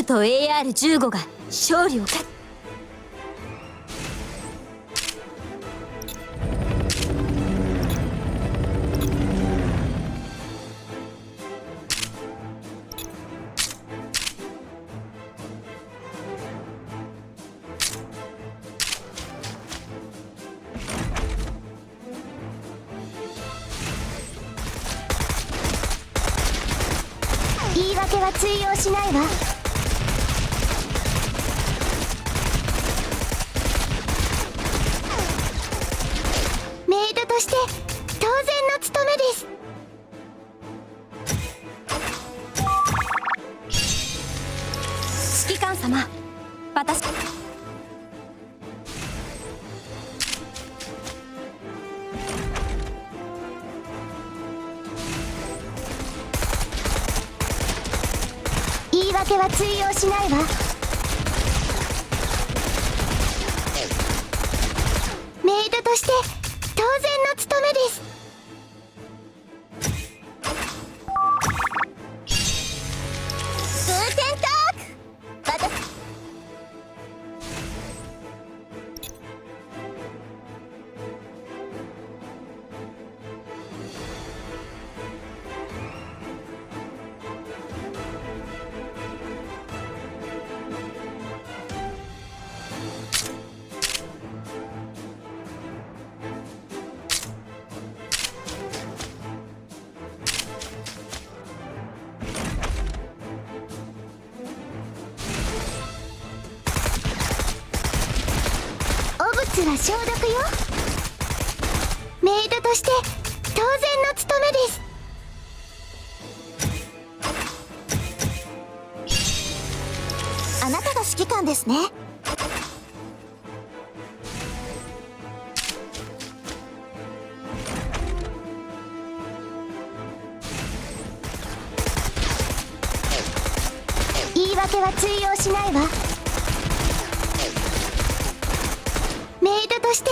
ルト AR15 が勝利を勝つ。言い訳は通用しないわ。メイドとして当然の務めです。指揮官様、私言い訳は通用しないわ。メイドとして当然の務めです。グーテンターク。汚物は消毒よ。メイドとして当然の務めです。あなたが指揮官ですね。言い訳は通用しないわ。メイドとして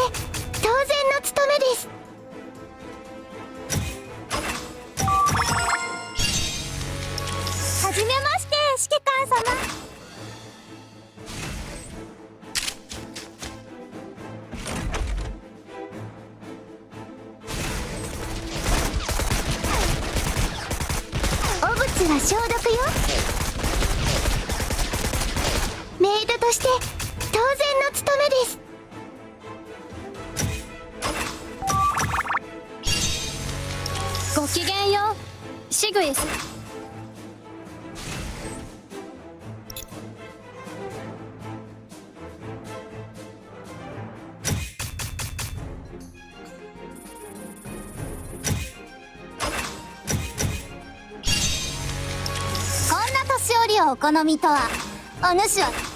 当然の務めです。はじめまして、指揮官様。汚物は消毒よ。メイドとして当然の務めです。ごきげんよう、シグエス。こんな年寄りをお好みとは。お主は